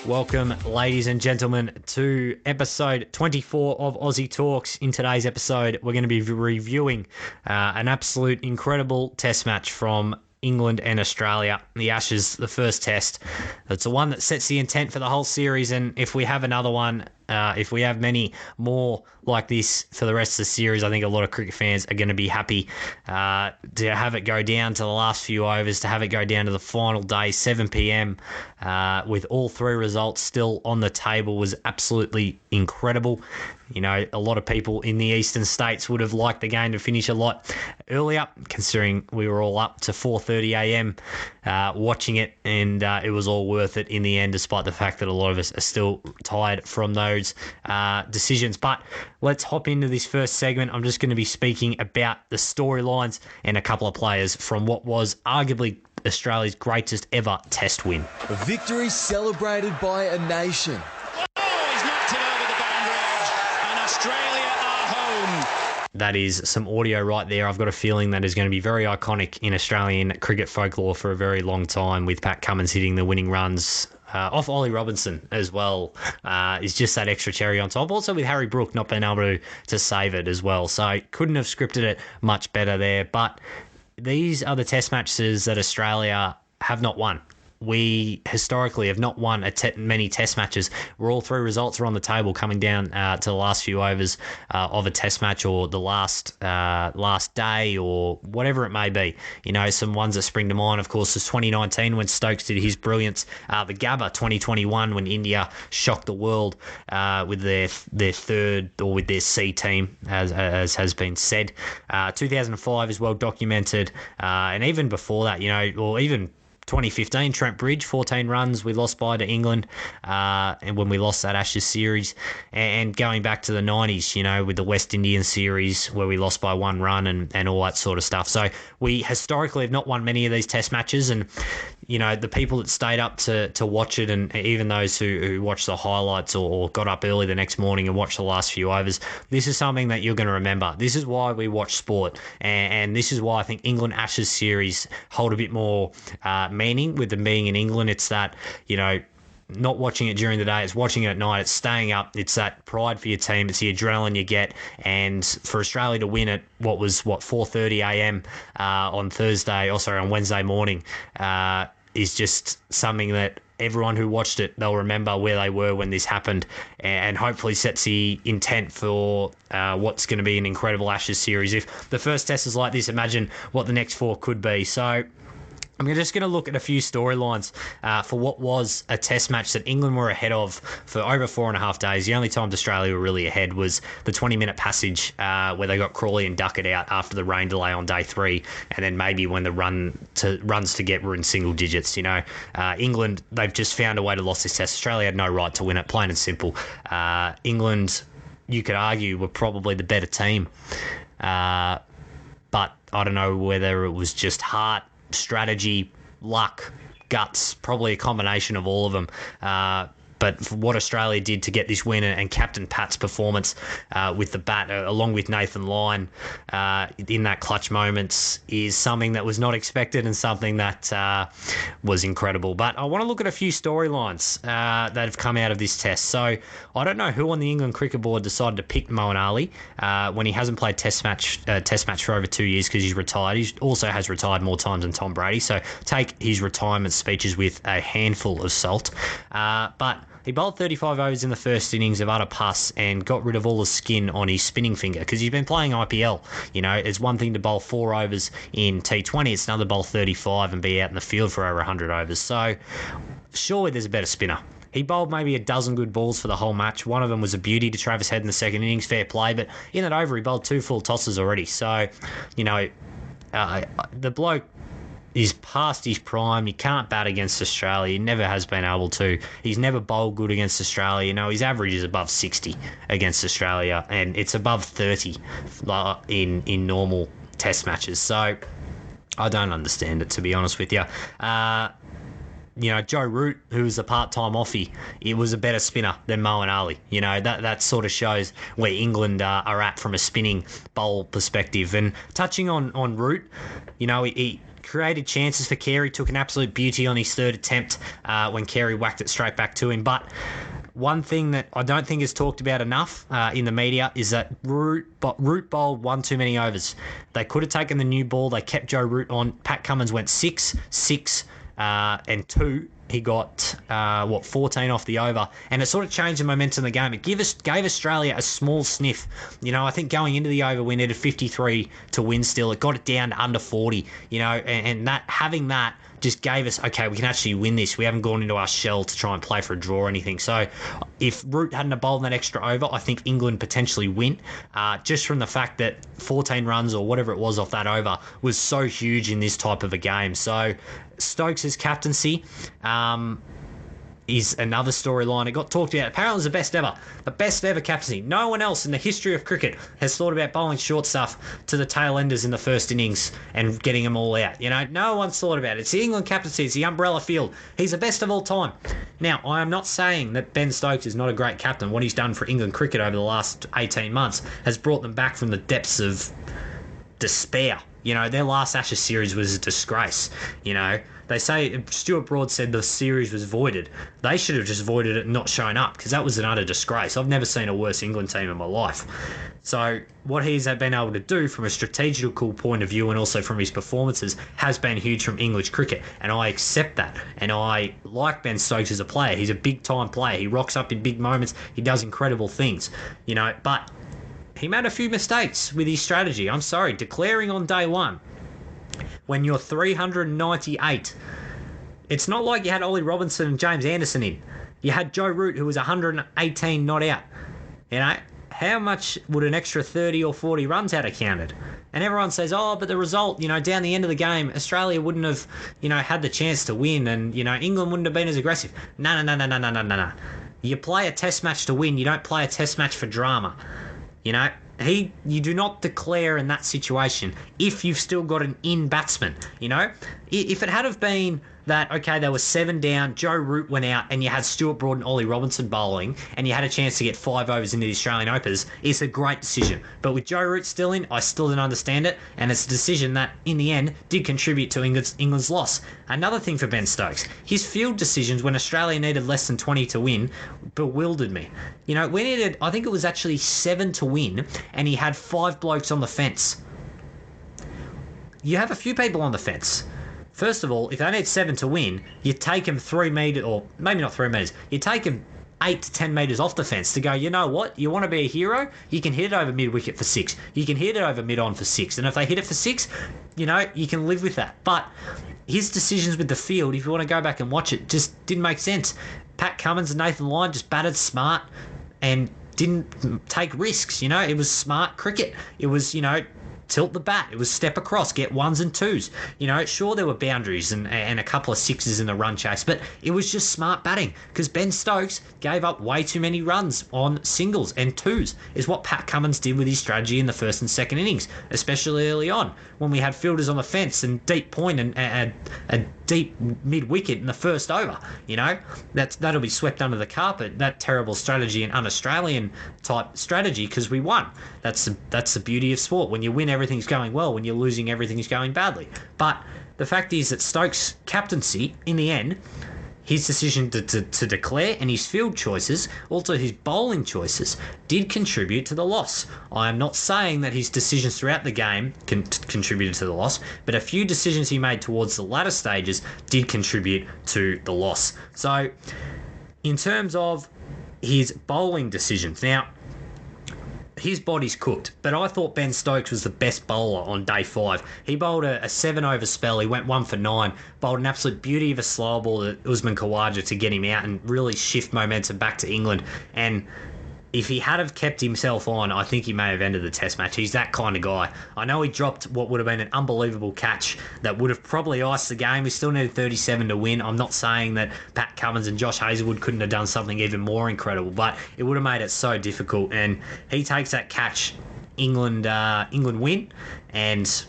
Welcome, ladies and gentlemen, to episode 24 of Aussie Talks. In today's episode, we're going to be reviewing an absolute incredible test match from England and Australia, the Ashes, the first test. It's the one that sets the intent for the whole series, and if we have another one, if we have many more like this for the rest of the series, I think a lot of cricket fans are going to be happy to have it go down to the last few overs, to have it go down to the final day, 7 p.m, with all three results still on the table was absolutely incredible. You know, a lot of people in the eastern states would have liked the game to finish a lot earlier, considering we were all up to 4:30 a.m. Watching it, and it was all worth it in the end, despite the fact that a lot of us are still tired from those decisions. But let's hop into this first segment. I'm just going to be speaking about the storylines and a couple of players from what was arguably Australia's greatest ever test win. A victory celebrated by a nation. That is some audio right there. I've got a feeling that is going to be very iconic in Australian cricket folklore for a very long time, with Pat Cummins hitting the winning runs off Ollie Robinson as well. Is just that extra cherry on top. Also with Harry Brook not being able to save it as well. So couldn't have scripted it much better there. But these are the test matches that Australia have not won. We historically have not won many test matches where all three results are on the table, coming down to the last few overs of a test match, or the last day, or whatever it may be. You know, some ones that spring to mind, of course, is 2019 when Stokes did his brilliance. The Gabba 2021 when India shocked the world with their third, or with their C team, as has been said. 2005 is well documented, and even before that, you know, or even 2015, Trent Bridge, 14 runs we lost by to England, and when we lost that Ashes series, and going back to the 90s, you know, with the West Indian series where we lost by 1 run and all that sort of stuff. So we historically have not won many of these test matches, and, you know, the people that stayed up to watch it, and even those who watched the highlights or got up early the next morning and watched the last few overs, this is something that you're going to remember. This is why we watch sport, and this is why I think England Ashes series hold a bit more meaning with them being in England. It's that, you know, not watching it during the day, it's watching it at night, it's staying up, it's that pride for your team, it's the adrenaline you get. And for Australia to win at 4:30 a.m. On Wednesday morning, is just something that everyone who watched it, they'll remember where they were when this happened, and hopefully sets the intent for what's going to be an incredible Ashes series. If the first test is like this, imagine what the next 4 could be. So I'm just going to look at a few storylines for what was a test match that England were ahead of for over 4.5 days. The only time Australia were really ahead was the 20-minute passage where they got Crawley and Duckett out after the rain delay on day 3, and then maybe when the runs to get were in single digits. You know, England, they've just found a way to lose this test. Australia had no right to win it, plain and simple. England, you could argue, were probably the better team. But I don't know whether it was just heart, strategy, luck, guts, probably a combination of all of them. But for what Australia did to get this win, and Captain Pat's performance with the bat, along with Nathan Lyon in that clutch moments, is something that was not expected and something that was incredible. But I want to look at a few storylines that have come out of this test. So I don't know who on the England cricket board decided to pick Moeen Ali when he hasn't played test match for over 2 years, because he's retired. He also has retired more times than Tom Brady, so take his retirement speeches with a handful of salt. But he bowled 35 overs in the first innings of utter pus and got rid of all the skin on his spinning finger, because he's been playing IPL. You know, it's one thing to bowl 4 overs in T20, it's another bowl 35 and be out in the field for over 100 overs. So surely there's a better spinner. He bowled maybe a dozen good balls for the whole match. One of them was a beauty to Travis Head in the second innings, fair play, but in that over he bowled 2 full tosses already. So, you know, the bloke is past his prime. He can't bat against Australia. He never has been able to. He's never bowled good against Australia. You know, his average is above 60 against Australia, and it's above 30 in normal test matches. So I don't understand it, to be honest with you. You know, Joe Root, who was a part-time offie, it was a better spinner than Moeen Ali. You know, that sort of shows where England are at from a spinning bowl perspective. And touching on Root, you know, he created chances for Carey, took an absolute beauty on his third attempt when Carey whacked it straight back to him. But one thing that I don't think is talked about enough in the media is that Root bowled one too many overs. They could have taken the new ball. They kept Joe Root on. Pat Cummins went 6, 6, and 2. He got 14 off the over, and it sort of changed the momentum of the game. It gave Australia a small sniff. I think going into the over, we needed 53 to win. Still, it got it down to under 40. And that having that just gave us, okay, we can actually win this. We haven't gone into our shell to try and play for a draw or anything. So if Root hadn't have bowled that extra over, I think England potentially win, just from the fact that 14 runs or whatever it was off that over was so huge in this type of a game. So Stokes' captaincy is another storyline. It got talked about. Apparently it was the best ever captaincy. No one else in the history of cricket has thought about bowling short stuff to the tail enders in the first innings and getting them all out. No one's thought about it. It's the England captaincy. It's the umbrella field. He's the best of all time. Now, I am not saying that Ben Stokes is not a great captain. What he's done for England cricket over the last 18 months has brought them back from the depths of despair. Their last Ashes series was a disgrace. They say Stuart Broad said the series was voided. They should have just voided it and not shown up, because that was an utter disgrace. I've never seen a worse England team in my life. So what he's been able to do from a strategical point of view and also from his performances has been huge from English cricket, and I accept that. And I like Ben Stokes as a player. He's a big-time player. He rocks up in big moments. He does incredible things, but he made a few mistakes with his strategy. I'm sorry, declaring on day one when you're 398. It's not like you had Ollie Robinson and James Anderson in. You had Joe Root, who was 118 not out. How much would an extra 30 or 40 runs have counted? And everyone says, but the result, down the end of the game, Australia wouldn't have, had the chance to win, and, England wouldn't have been as aggressive. No. You play a test match to win. You don't play a test match for drama. You do not declare in that situation if you've still got an in batsman. If it had have been that, okay, there was 7 down, Joe Root went out, and you had Stuart Broad and Ollie Robinson bowling, and you had a chance to get 5 overs into the Australian Opens, it's a great decision. But with Joe Root still in, I still didn't understand it, and it's a decision that, in the end, did contribute to England's loss. Another thing for Ben Stokes, his field decisions when Australia needed less than 20 to win bewildered me. We needed, I think it was actually 7 to win, and he had 5 blokes on the fence. You have a few people on the fence. First of all, if they need 7 to win, you take them 3 metres, or maybe not 3 metres, you take them 8 to 10 metres off the fence to go, you know what, you want to be a hero? You can hit it over mid-wicket for 6. You can hit it over mid-on for 6. And if they hit it for 6, you can live with that. But his decisions with the field, if you want to go back and watch it, just didn't make sense. Pat Cummins and Nathan Lyon just batted smart and didn't take risks. It was smart cricket. It was, tilt the bat. It was step across, get 1s and 2s. Sure, there were boundaries and a couple of 6s in the run chase, but it was just smart batting, because Ben Stokes gave up way too many runs on singles and 2s, is what Pat Cummins did with his strategy in the first and second innings, especially early on, when we had fielders on the fence and deep point and a deep mid-wicket in the first over. That'll be swept under the carpet, that terrible strategy and un-Australian type strategy, because we won. That's the beauty of sport. When you win, everything's going well. When you're losing, everything's going badly. But the fact is that Stokes' captaincy, in the end, his decision to declare and his field choices, also his bowling choices, did contribute to the loss. I am not saying that his decisions throughout the game contributed to the loss, but a few decisions he made towards the latter stages did contribute to the loss. So, in terms of his bowling decisions, now, his body's cooked, but I thought Ben Stokes was the best bowler on day 5. He bowled a 7-over spell. He went 1 for 9, bowled an absolute beauty of a slow ball to Usman Khawaja to get him out and really shift momentum back to England. And if he had have kept himself on, I think he may have ended the test match. He's that kind of guy. I know he dropped what would have been an unbelievable catch that would have probably iced the game. We still needed 37 to win. I'm not saying that Pat Cummins and Josh Hazlewood couldn't have done something even more incredible, but it would have made it so difficult. And he takes that catch, England win, and,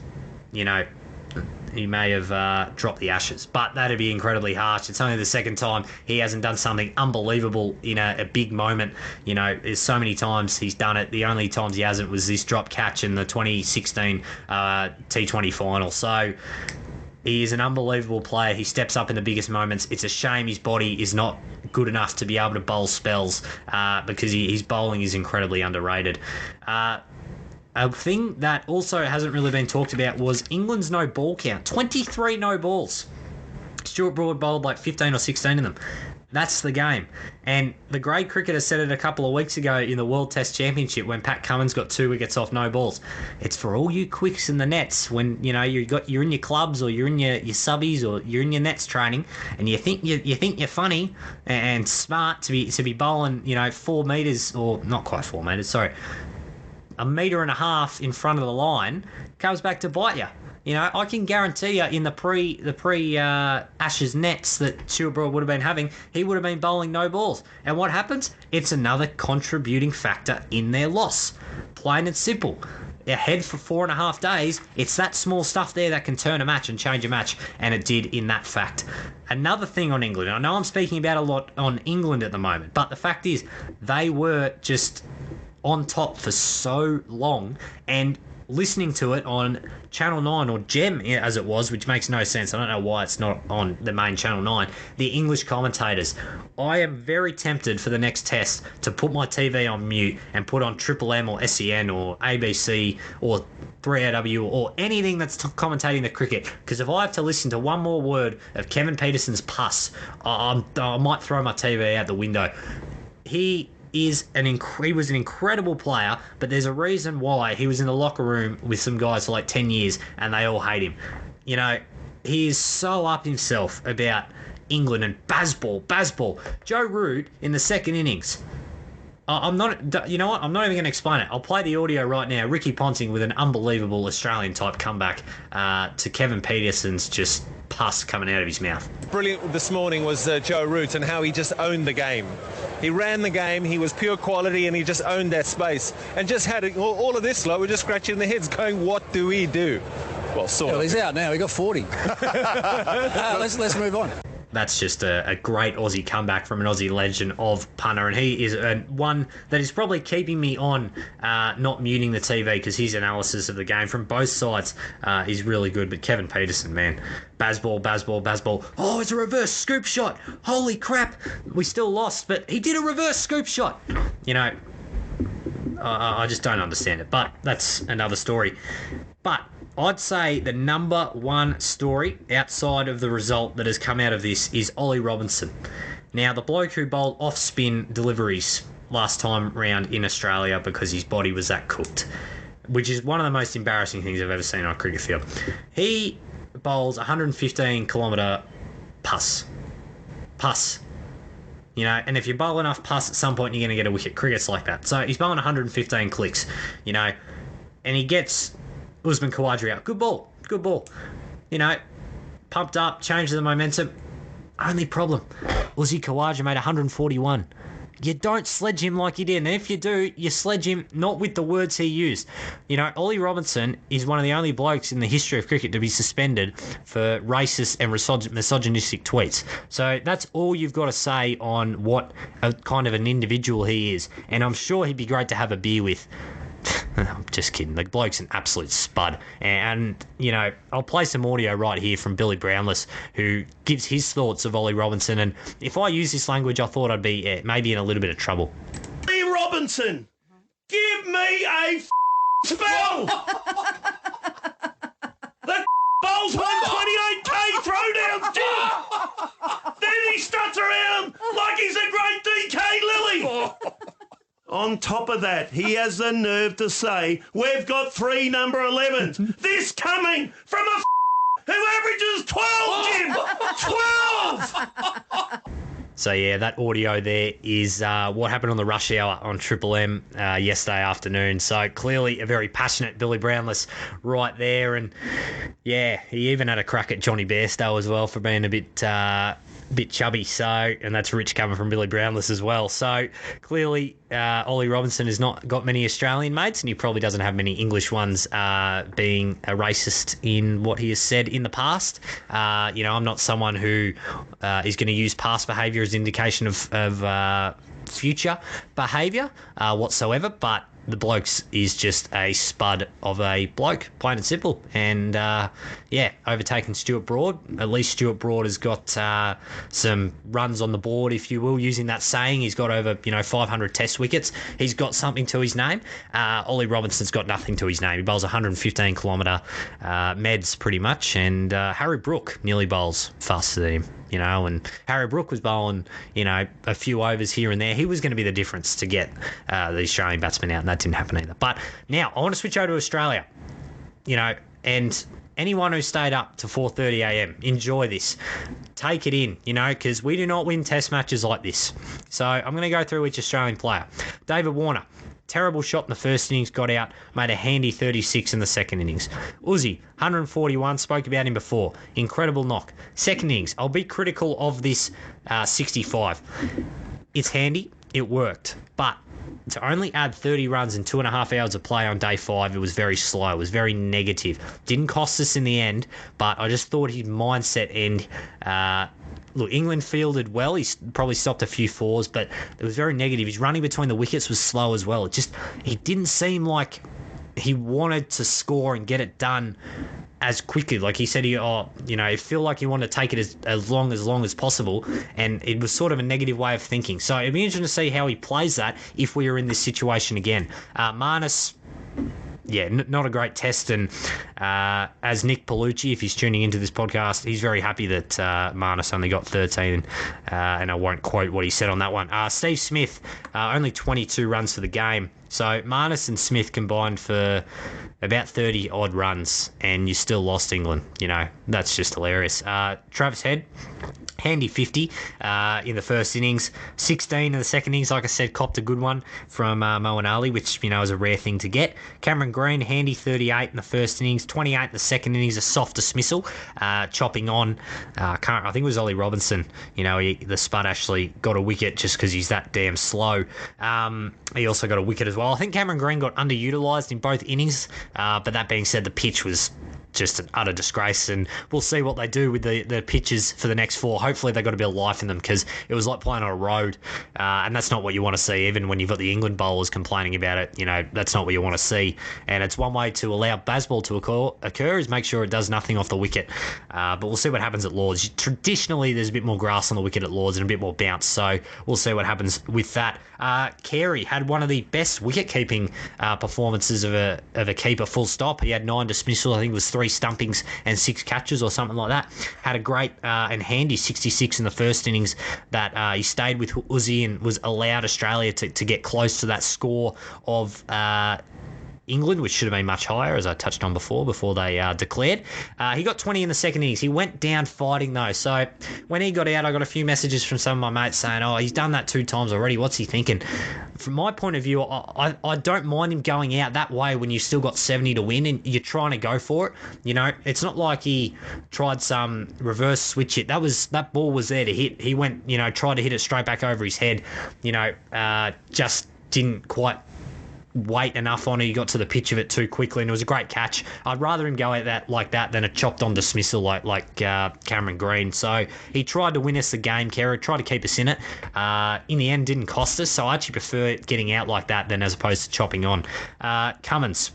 he may have dropped the Ashes, but that'd be incredibly harsh. It's only the second time he hasn't done something unbelievable in a big moment. There's so many times he's done it. The only times he hasn't was this drop catch in the 2016 T20 final. So, He is an unbelievable player. He steps up in the biggest moments. It's a shame his body is not good enough to be able to bowl spells because his bowling is incredibly underrated. A thing that also hasn't really been talked about was England's no ball count. 23 no balls. Stuart Broad bowled like 15 or 16 of them. That's the game. And the great cricketer said it a couple of weeks ago in the World Test Championship when Pat Cummins got 2 wickets off no balls. It's for all you quicks in the nets when you're in your clubs or you're in your subbies or you're in your nets training and you think you're funny and smart to be bowling 4 metres or not quite 4 metres, sorry, 1.5 metres in front of the line, comes back to bite you. I can guarantee you in the pre Ashes nets that Stuart Broad would have been having, he would have been bowling no balls. And what happens? It's another contributing factor in their loss. Plain and simple. Ahead for 4.5 days, it's that small stuff there that can turn a match and change a match, and it did in that fact. Another thing on England, I know I'm speaking about a lot on England at the moment, but the fact is they were just on top for so long, and listening to it on Channel 9 or Gem as it was, which makes no sense. I don't know why it's not on the main Channel 9. The English commentators. I am very tempted for the next test to put my TV on mute and put on Triple M or SEN or ABC or 3AW or anything that's commentating the cricket. Because if I have to listen to one more word of Kevin Peterson's pus, I might throw my TV out the window. He was an incredible player, but there's a reason why he was in the locker room with some guys for like 10 years and they all hate him. He is so up himself about England and Bazball. Joe Root in the second innings. I'm not, you know what? I'm not even going to explain it. I'll play the audio right now. Ricky Ponting with an unbelievable Australian type comeback to Kevin Peterson's just pus coming out of his mouth. Brilliant this morning was Joe Root and how he just owned the game. He ran the game, he was pure quality, and he just owned that space. And just had all of this lot, we're just scratching their heads going, what do we do? Well, sort of. He's out now, he got 40. Let's move on. That's just a great Aussie comeback from an Aussie legend of punter, and he is one that is probably keeping me on not muting the TV because his analysis of the game from both sides is really good. But Kevin Peterson, man, Bazball. Oh, it's a reverse scoop shot. Holy crap. We still lost, but he did a reverse scoop shot. I just don't understand it, but that's another story. But I'd say the number one story outside of the result that has come out of this is Ollie Robinson. Now, the bloke who bowled off-spin deliveries last time round in Australia because his body was that cooked, which is one of the most embarrassing things I've ever seen on a cricket field. He bowls 115-kilometre pus. And if you bowl enough pus, at some point you're going to get a wicket. Cricket's like that. So he's bowling 115 clicks, and he gets Usman Khawaja out. Good ball. Pumped up, changed the momentum. Only problem, Uzi Khawaja made 141. You don't sledge him like he did. And if you do, you sledge him not with the words he used. Ollie Robinson is one of the only blokes in the history of cricket to be suspended for racist and misogynistic tweets. So that's all you've got to say on what a kind of an individual he is. And I'm sure he'd be great to have a beer with. I'm just kidding. The bloke's an absolute spud. And, I'll play some audio right here from Billy Brownless, who gives his thoughts of Ollie Robinson. And if I use this language, I thought I'd be maybe in a little bit of trouble. Ollie Robinson, give me a spell! The bowls 128k throwdowns, Jim! Then he struts around like he's a great DK Lily! On top of that, he has the nerve to say, we've got 3 number 11s. This coming from a who averages 12, Jim! 12! So, yeah, that audio there is what happened on the rush hour on Triple M yesterday afternoon. So, clearly a very passionate Billy Brownless right there. And, yeah, he even had a crack at Johnny Bairstow as well for being a bit chubby. So, and that's rich coming from Billy Brownless as well. So, clearly Ollie Robinson has not got many Australian mates, and he probably doesn't have many English ones being a racist in what he has said in the past. I'm not someone who is going to use past behaviour as indication of future behaviour whatsoever, but the bloke's is just a spud of a bloke, plain and simple. And overtaking Stuart Broad. At least Stuart Broad has got some runs on the board, if you will, using that saying. He's got over 500 Test wickets. He's got something to his name. Ollie Robinson's got nothing to his name. He bowls 115 kilometre meds pretty much, and Harry Brook nearly bowls faster than him. And Harry Brook was bowling, a few overs here and there. He was going to be the difference to get the Australian batsman out, and that didn't happen either. But now I want to switch over to Australia, and anyone who stayed up to 4:30 a.m, enjoy this. Take it in, because we do not win Test matches like this. So I'm going to go through each Australian player. David Warner. Terrible shot in the first innings, got out, made a handy 36 in the second innings. Aussie, 141, spoke about him before. Incredible knock. Second innings, I'll be critical of this 65. It's handy, it worked, but to only add 30 runs in 2.5 hours of play on day 5, it was very slow. It was very negative. Didn't cost us in the end, but I just thought his mindset and look, England fielded well. He probably stopped a few fours, but it was very negative. His running between the wickets was slow as well. He didn't seem like he wanted to score and get it done as quickly. Like he said, it felt like he wanted to take it as long as possible, and it was sort of a negative way of thinking. So it'd be interesting to see how he plays that if we are in this situation again. Marnus, not a great test, and as Nick Palucci, if he's tuning into this podcast, he's very happy that Marnus only got 13, and I won't quote what he said on that one. Steve Smith, only 22 runs for the game. So Marnus and Smith combined for about 30 odd runs, and you still lost England. That's just hilarious. Travis Head, handy 50 in the first innings, 16 in the second innings. Like I said, copped a good one from Moeen Ali, which is a rare thing to get. Cameron Green, handy 38 in the first innings, 28 in the second innings, a soft dismissal, chopping on. I think it was Ollie Robinson. The spud actually got a wicket just because he's that damn slow. He also got a wicket as well. I think Cameron Green got underutilised in both innings, but that being said, the pitch was just an utter disgrace, and we'll see what they do with the pitches for the next 4. Hopefully they've got a bit of life in them, because it was like playing on a road, and that's not what you want to see. Even when you've got the England bowlers complaining about it, that's not what you want to see. And it's one way to allow baseball to occur is make sure it does nothing off the wicket. But we'll see what happens at Lords. Traditionally, there's a bit more grass on the wicket at Lords and a bit more bounce, so we'll see what happens with that. Carey had one of the best wicket-keeping performances of a keeper, full stop. He had 9 dismissals, I think it was 3 stumpings and 6 catches or something like that. Had a great and handy 66 in the first innings that he stayed with Uzi and was allowed Australia to get close to that score of England, which should have been much higher, as I touched on before they declared. He got 20 in the second innings. He went down fighting, though. So when he got out, I got a few messages from some of my mates saying, he's done that 2 times already. What's he thinking? From my point of view, I don't mind him going out that way when you still got 70 to win and you're trying to go for it. It's not like he tried some reverse switch it. That ball was there to hit. He went, tried to hit it straight back over his head. Just didn't quite weight enough on it. He got to the pitch of it too quickly, and it was a great catch. I'd rather him go at that like that than a chopped on dismissal like Cameron Green. So he tried to win us the game, Kerry, tried to keep us in it. In the end, didn't cost us, so I actually prefer getting out like that than as opposed to chopping on. Cummins.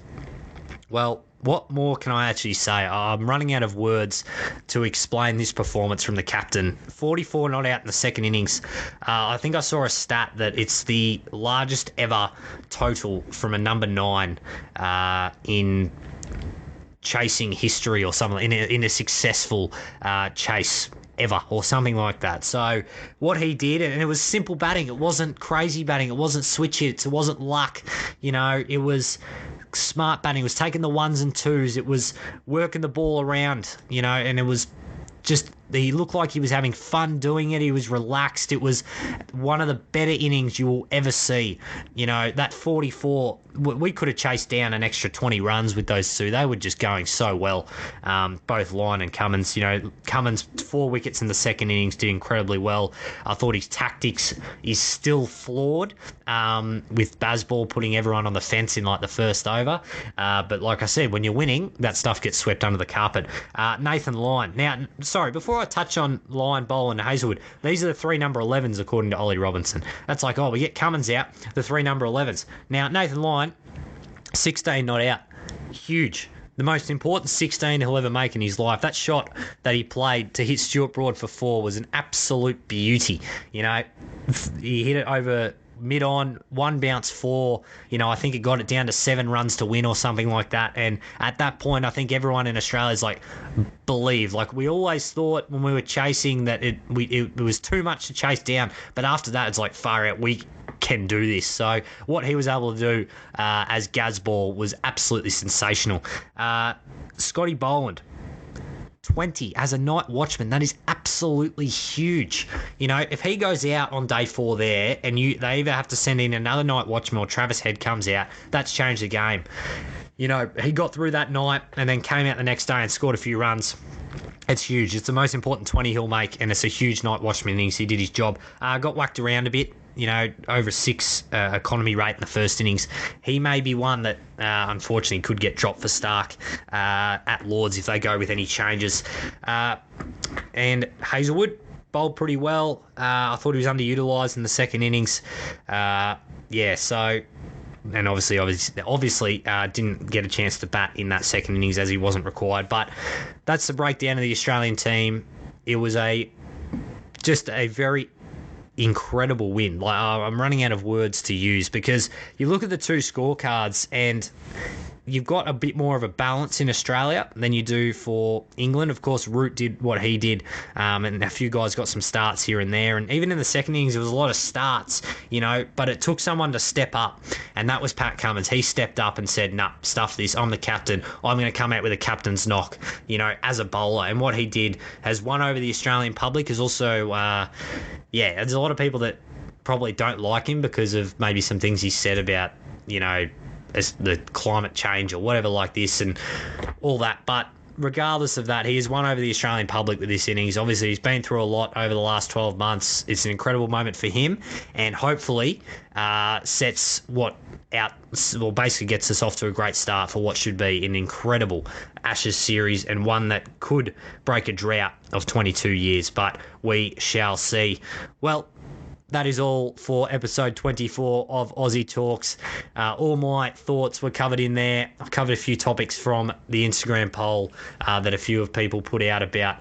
Well, what more can I actually say? I'm running out of words to explain this performance from the captain. 44 not out in the second innings. I think I saw a stat that it's the largest ever total from a number 9 in chasing history or something, in a successful chase ever or something like that. So what he did, and it was simple batting. It wasn't crazy batting. It wasn't switch hits. It wasn't luck. It was smart batting. It was taking the 1s and 2s. It was working the ball around, and it was just, he looked like he was having fun doing it. He was relaxed. It was one of the better innings you will ever see. That 44, we could have chased down an extra 20 runs with those 2. They were just going so well, both Lyon and Cummins. Cummins, 4 wickets in the second innings, did incredibly well. I thought his tactics is still flawed, with Bazball putting everyone on the fence in like the first over. But like I said, when you're winning, that stuff gets swept under the carpet. Nathan Lyon. Now, sorry, before I touch on Lyon, Bowl and Hazelwood, these are the 3 number 11s according to Ollie Robinson. That's like, we get Cummins out, the 3 number 11s. Now, Nathan Lyon, 16 not out. Huge. The most important 16 he'll ever make in his life. That shot that he played to hit Stuart Broad for 4 was an absolute beauty. You know, he hit it over mid-on, 1 bounce 4. You know, I think it got it down to 7 runs to win or something like that. And at that point, I think everyone in Australia's like, believed. Like, we always thought when we were chasing that it was too much to chase down. But after that, it's like, far out, we can do this. So what he was able to do as Gazball was absolutely sensational. Scotty Boland, 20 as a night watchman. That is absolutely huge. You know, if he goes out on day 4 there and they either have to send in another night watchman or Travis Head comes out, that's changed the game. You know, he got through that night and then came out the next day and scored a few runs. It's huge. It's the most important 20 he'll make, and it's a huge night watchman innings. He did his job. Got whacked around a bit. You know, over 6 economy rate in the first innings. He may be one that, unfortunately, could get dropped for Stark at Lords if they go with any changes. And Hazelwood bowled pretty well. I thought he was underutilised in the second innings. And obviously didn't get a chance to bat in that second innings as he wasn't required. But that's the breakdown of the Australian team. It was just a very incredible win. Like, I'm running out of words to use because you look at the 2 scorecards and you've got a bit more of a balance in Australia than you do for England. Of course, Root did what he did, and a few guys got some starts here and there. And even in the second innings, there was a lot of starts, you know, but it took someone to step up, and that was Pat Cummins. He stepped up and said, nah, stuff this. I'm the captain. I'm going to come out with a captain's knock, you know, as a bowler. And what he did has won over the Australian public. Is also, there's a lot of people that probably don't like him because of maybe some things he said about, you know, as the climate change or whatever like this and all that. But regardless of that, he has won over the Australian public with this innings. Obviously, he's been through a lot over the last 12 months. It's an incredible moment for him, and hopefully basically gets us off to a great start for what should be an incredible Ashes series and one that could break a drought of 22 years, but we shall see. Well, that is all for episode 24 of Aussie Talks. All my thoughts were covered in there. I've covered a few topics from the Instagram poll that a few of people put out about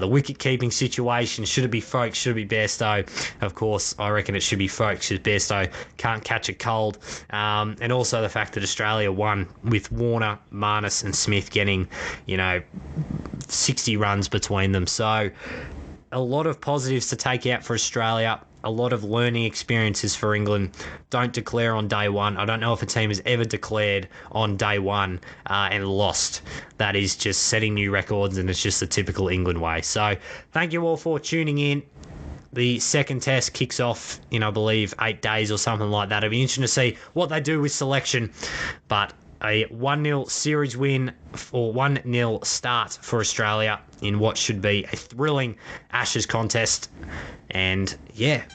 the wicket-keeping situation. Should it be Folkes? Should it be Bairstow? Of course, I reckon it should be Folkes because Bairstow can't catch a cold. And also the fact that Australia won with Warner, Marnus and Smith getting, 60 runs between them. So a lot of positives to take out for Australia. A lot of learning experiences for England. Don't declare on day one. I don't know if a team has ever declared on day one and lost. That is just setting new records, and it's just the typical England way. So thank you all for tuning in. The second test kicks off in, I believe, 8 days or something like that. It'll be interesting to see what they do with selection. But a 1-0 series win or 1-0 start for Australia in what should be a thrilling Ashes contest. And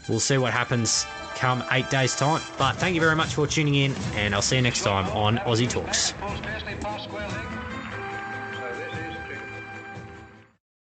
we'll see what happens come 8 days' time. But thank you very much for tuning in, and I'll see you next time on Aussie Talks.